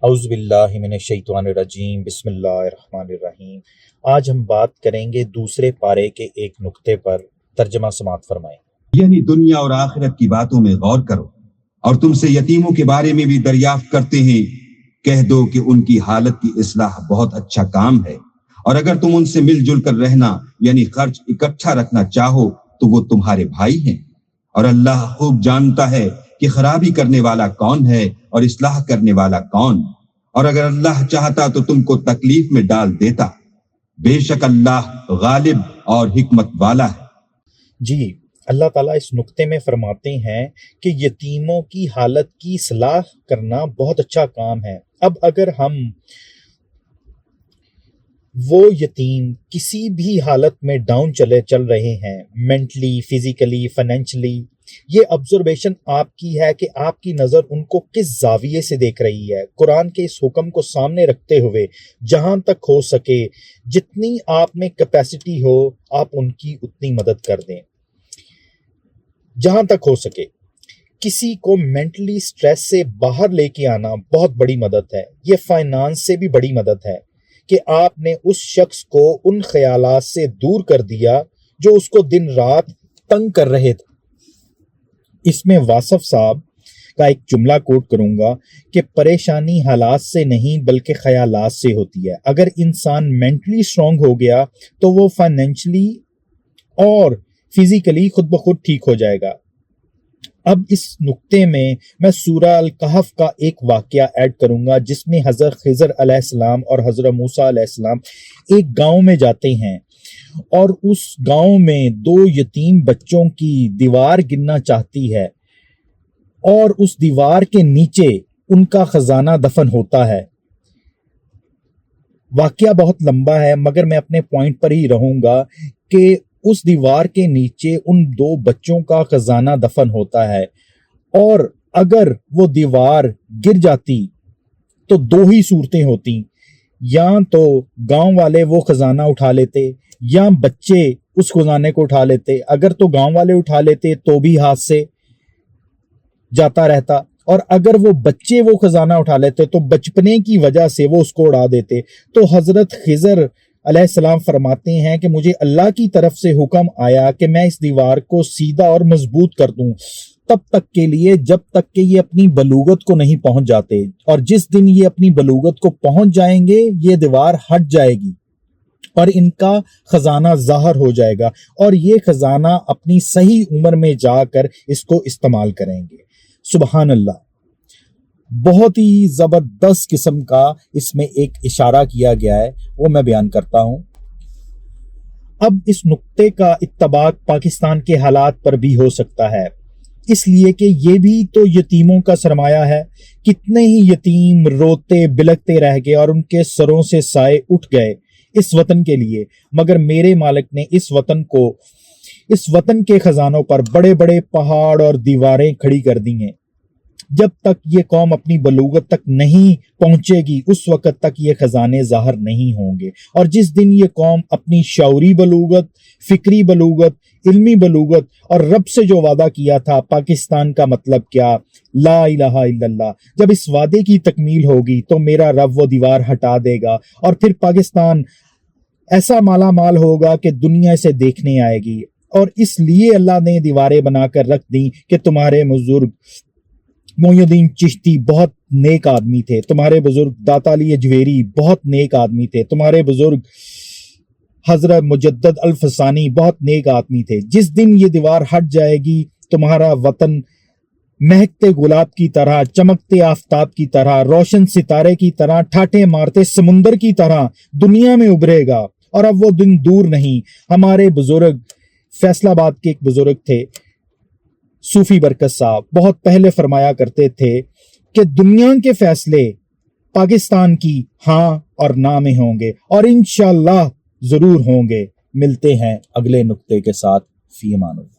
اعوذ باللہ من الشیطان الرجیم، بسم اللہ الرحمن الرحیم۔ آج ہم بات کریں گے دوسرے پارے کے ایک نقطے پر۔ ترجمہ سماعت فرمائیں۔ یعنی دنیا اور آخرت کی باتوں میں غور کرو، اور تم سے یتیموں کے بارے میں بھی دریافت کرتے ہیں، کہہ دو کہ ان کی حالت کی اصلاح بہت اچھا کام ہے، اور اگر تم ان سے مل جل کر رہنا یعنی خرچ اکٹھا رکھنا چاہو تو وہ تمہارے بھائی ہیں، اور اللہ خوب جانتا ہے کہ خرابی کرنے والا کون ہے اور اصلاح کرنے والا کون، اور اگر اللہ چاہتا تو تم کو تکلیف میں ڈال دیتا، بے شک اللہ غالب اور حکمت والا ہے۔ جی، اللہ تعالیٰ اس نقطے میں فرماتے ہیں کہ یتیموں کی حالت کی اصلاح کرنا بہت اچھا کام ہے۔ اب اگر ہم وہ یتیم کسی بھی حالت میں ڈاؤن چل رہے ہیں، مینٹلی، فزیکلی، فائنینشلی، یہ آبزرویشن آپ کی ہے کہ آپ کی نظر ان کو کس زاویے سے دیکھ رہی ہے۔ قرآن کے اس حکم کو سامنے رکھتے ہوئے جہاں تک ہو سکے، جتنی آپ میں کیپیسٹی ہو، آپ ان کی اتنی مدد کر دیں۔ جہاں تک ہو سکے کسی کو مینٹلی سٹریس سے باہر لے کے آنا بہت بڑی مدد ہے۔ یہ فائنانس سے بھی بڑی مدد ہے کہ آپ نے اس شخص کو ان خیالات سے دور کر دیا جو اس کو دن رات تنگ کر رہے تھے۔ اس میں واصف صاحب کا ایک جملہ کوٹ کروں گا کہ پریشانی حالات سے نہیں بلکہ خیالات سے ہوتی ہے۔ اگر انسان مینٹلی اسٹرانگ ہو گیا تو وہ فائنینشلی اور فزیکلی خود بخود ٹھیک ہو جائے گا۔ اب اس نقطے میں سورہ الکہف کا ایک واقعہ ایڈ کروں گا جس میں حضرت خضر علیہ السلام اور حضرت موسیٰ علیہ السلام ایک گاؤں میں جاتے ہیں، اور اس گاؤں میں دو یتیم بچوں کی دیوار گرنا چاہتی ہے، اور اس دیوار کے نیچے ان کا خزانہ دفن ہوتا ہے۔ واقعہ بہت لمبا ہے مگر میں اپنے پوائنٹ پر ہی رہوں گا کہ اس دیوار کے نیچے ان دو بچوں کا خزانہ دفن ہوتا ہے، اور اگر وہ دیوار گر جاتی تو دو ہی صورتیں ہوتی، یا تو گاؤں والے وہ خزانہ اٹھا لیتے یا بچے اس خزانے کو اٹھا لیتے۔ اگر تو گاؤں والے اٹھا لیتے تو بھی ہاتھ سے جاتا رہتا، اور اگر وہ بچے وہ خزانہ اٹھا لیتے تو بچپنے کی وجہ سے وہ اس کو اڑا دیتے۔ تو حضرت خضر علیہ السلام فرماتے ہیں کہ مجھے اللہ کی طرف سے حکم آیا کہ میں اس دیوار کو سیدھا اور مضبوط کر دوں، تب تک کے لیے جب تک کہ یہ اپنی بلوغت کو نہیں پہنچ جاتے، اور جس دن یہ اپنی بلوغت کو پہنچ جائیں گے یہ دیوار ہٹ جائے گی اور ان کا خزانہ ظاہر ہو جائے گا، اور یہ خزانہ اپنی صحیح عمر میں جا کر اس کو استعمال کریں گے۔ سبحان اللہ، بہت ہی زبردست قسم کا اس میں ایک اشارہ کیا گیا ہے، وہ میں بیان کرتا ہوں۔ اب اس نقطے کا اطباق پاکستان کے حالات پر بھی ہو سکتا ہے، اس لیے کہ یہ بھی تو یتیموں کا سرمایہ ہے۔ کتنے ہی یتیم روتے بلکتے رہ گئے اور ان کے سروں سے سائے اٹھ گئے اس وطن کے لیے، مگر میرے مالک نے اس وطن کے خزانوں پر بڑے بڑے پہاڑ اور دیواریں کھڑی کر دی ہیں۔ جب تک یہ قوم اپنی بلوغت تک نہیں پہنچے گی اس وقت تک یہ خزانے ظاہر نہیں ہوں گے، اور جس دن یہ قوم اپنی شعوری بلوغت، فکری بلوغت، علمی بلوغت اور رب سے جو وعدہ کیا تھا، پاکستان کا مطلب کیا، لا الہ الا اللہ، جب اس وعدے کی تکمیل ہوگی تو میرا رب وہ دیوار ہٹا دے گا، اور پھر پاکستان ایسا مالا مال ہوگا کہ دنیا اسے دیکھنے آئے گی۔ اور اس لیے اللہ نے دیواریں بنا کر رکھ دی کہ تمہارے بزرگ معین الدین چشتی بہت نیک آدمی تھے، تمہارے بزرگ داتا علی اجویری بہت نیک آدمی تھے، تمہارے بزرگ حضرت مجدد الفسانی بہت نیک آدمی تھے۔ جس دن یہ دیوار ہٹ جائے گی تمہارا وطن مہکتے گلاب کی طرح، چمکتے آفتاب کی طرح، روشن ستارے کی طرح، ٹھاٹھے مارتے سمندر کی طرح دنیا میں ابھرے گا، اور اب وہ دن دور نہیں۔ ہمارے بزرگ فیصل آباد کے ایک بزرگ تھے صوفی برکت صاحب، بہت پہلے فرمایا کرتے تھے کہ دنیا کے فیصلے پاکستان کی ہاں اور نہ میں ہوں گے، اور انشاءاللہ ضرور ہوں گے۔ ملتے ہیں اگلے نقطے کے ساتھ، فی امان اللہ۔